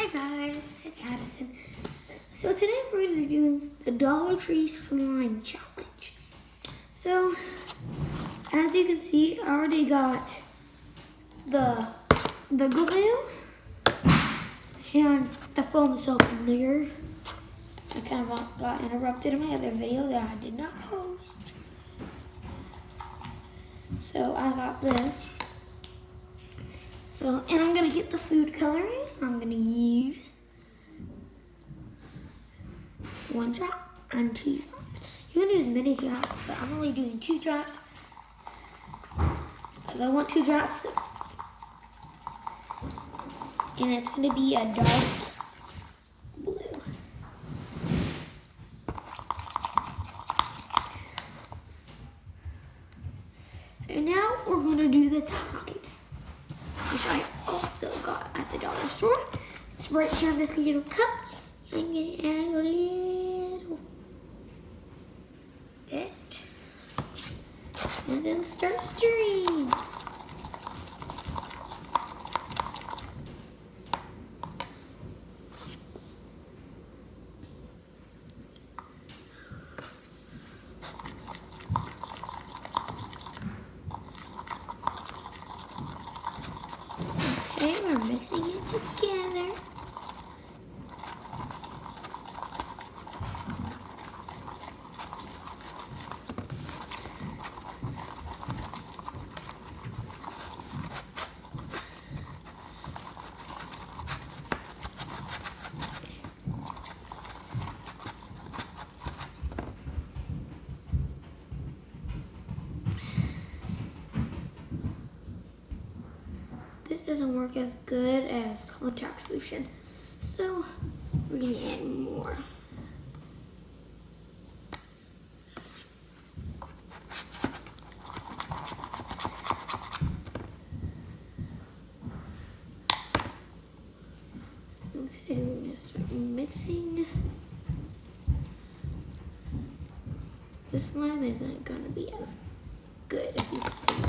Hi guys, it's Addison. So today we're going to do the Dollar Tree Slime Challenge. So, as you can see, I already got the glue and the foam soap there. I kind of got interrupted in my other video that I did not post. So I got this. So, and I'm gonna get the food coloring. I'm gonna use 1 drop and 2 drops. You can use many drops, but I'm only doing 2 drops because I want 2 drops. And it's gonna be a dark blue. And now we're gonna do the Tide, which I also got at the dollar store. It's right here in this little cup. I'm gonna add a little bit and then start stirring. Okay, we're mixing it together. This doesn't work as good as contact solution, so we're gonna add more. Okay, we're gonna start mixing. The slime isn't gonna be as good as you think.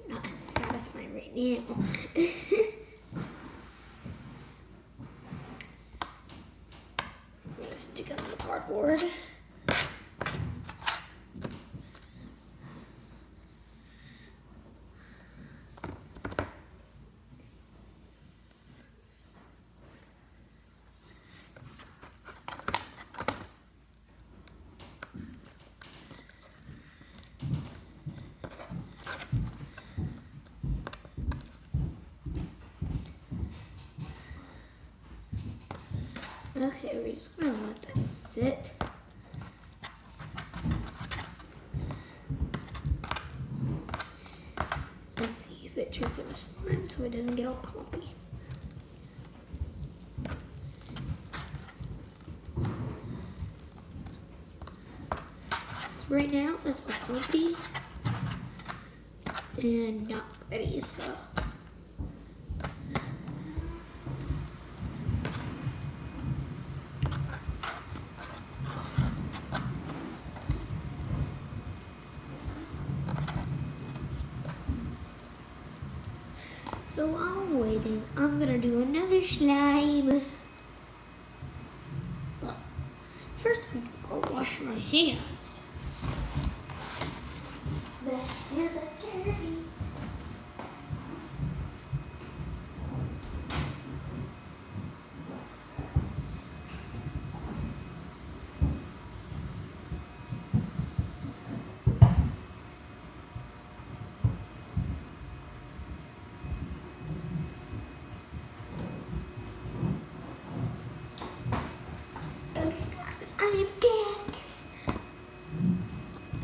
Not as satisfying right now. I'm gonna stick it on the cardboard. Okay, we're just gonna let that sit. Let's see if it turns into slime so it doesn't get all clumpy. So right now, it's all clumpy and not ready, so. So while I'm waiting, I'm gonna do another slime. Well, first I'll wash my hands. The hands are dirty.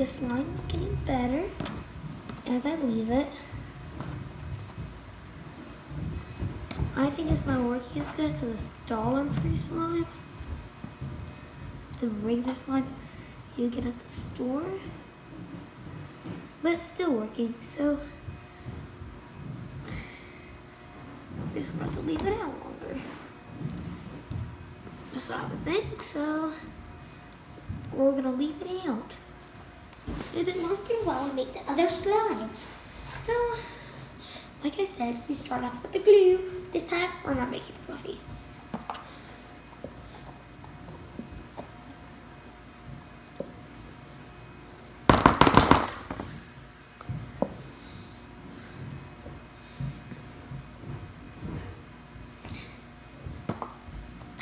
the slime is getting better as I leave it. I think it's not working as good because it's Dollar Tree slime. The regular slime you get at the store. But it's still working, so we're just about to leave it out longer. That's what I would think, so we're gonna leave it out a bit longer while we make the other slime. So, like I said, we start off with the glue. This time, we're not making fluffy.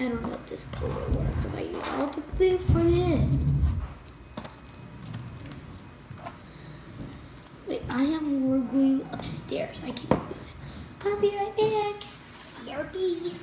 I don't know if this glue will work because I use all the glue for this. Wait, I have more glue upstairs I can use. I'll be right back. BRB.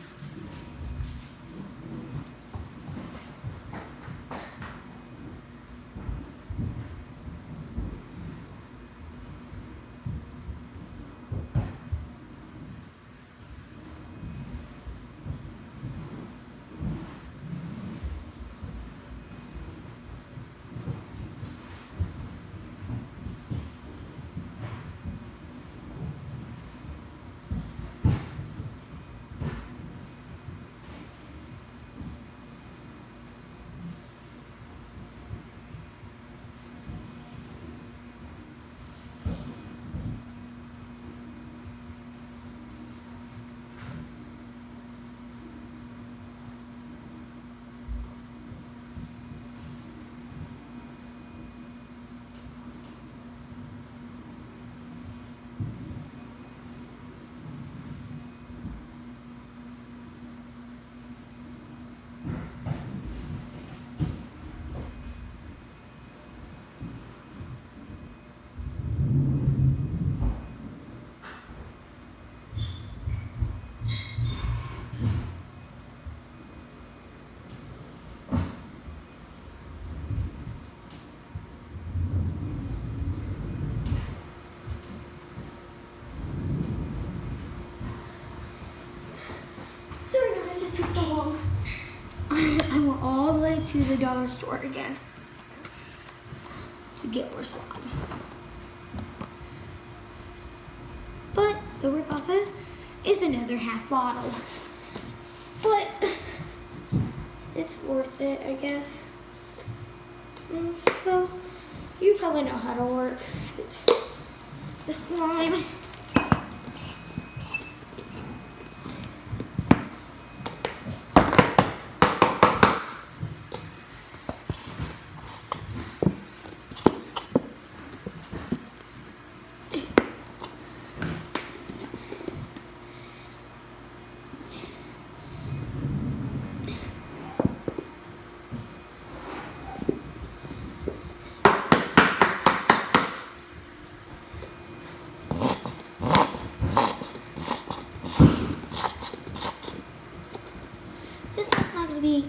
Sorry guys, it took so long. I went all the way to the dollar store again to get more slime. But the ripoff is another half bottle. But it's worth it, I guess. So you probably know how to work the slime. This one's not gonna be.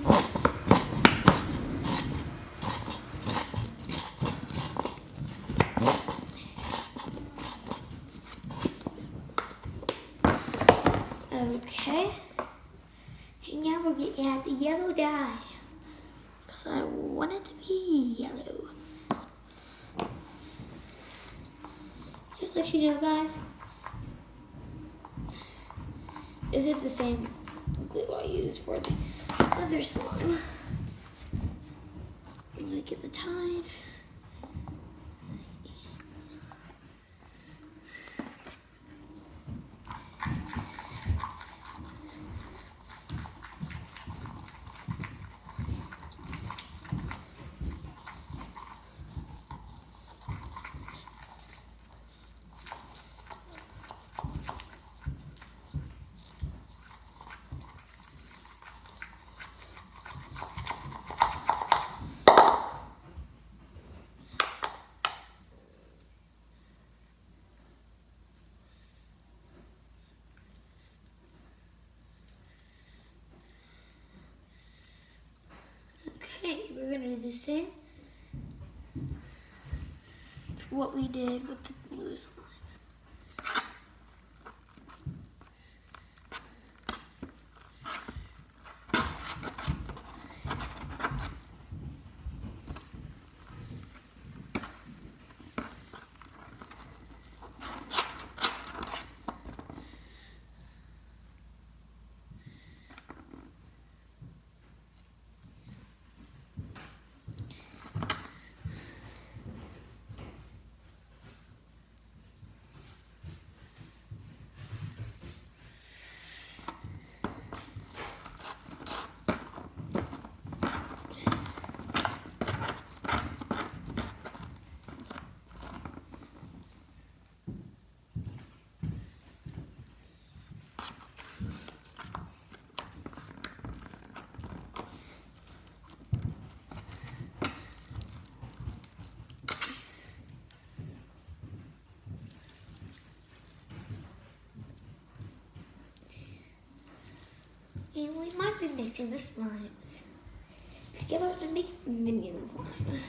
Okay. And now we're gonna add the yellow dye. Because I want it to be yellow. Just to let you know, guys. Is it the same glue I used for the other slime? I'm gonna get the Tide. Okay, we're gonna do the same. what we did with the blue slime. And we might be mixing the slimes together to make minion slime.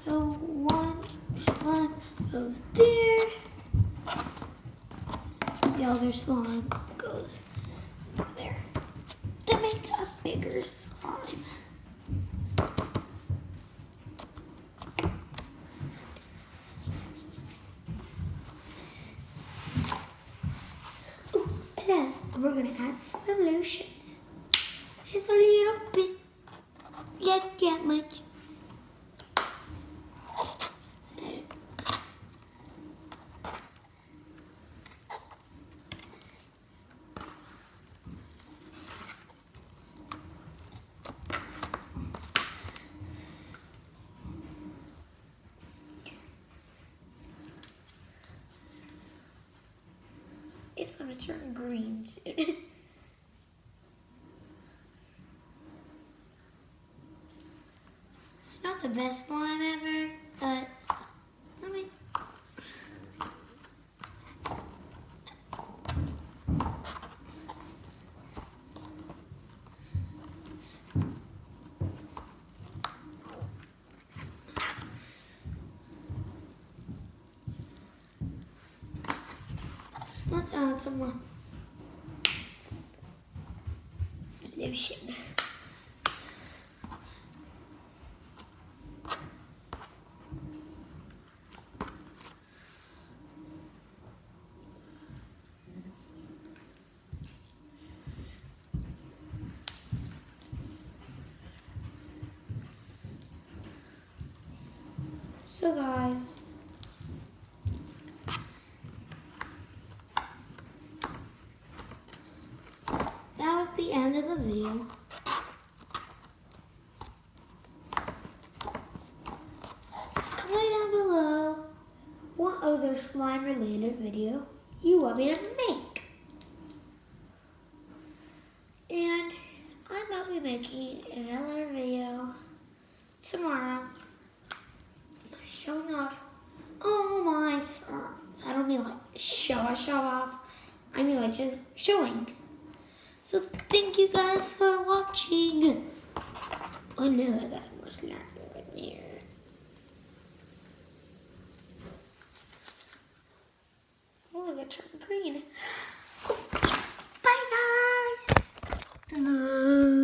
So one slime goes there. The other slime goes there to make a bigger slime. Ooh, plus we're gonna add some lotion. Just a little bit, not that much. It's gonna turn green soon. It's not the best slime ever, but I mean, let's add some more lotion. So guys, that was the end of the video. Comment down below what other slime related video you want me to make. And I might be making another video tomorrow showing off all my slimes. I don't mean like show off. I mean like just showing. So thank you guys for watching. Oh no, I got some more slime over there. Oh, look, it turned green. Bye guys.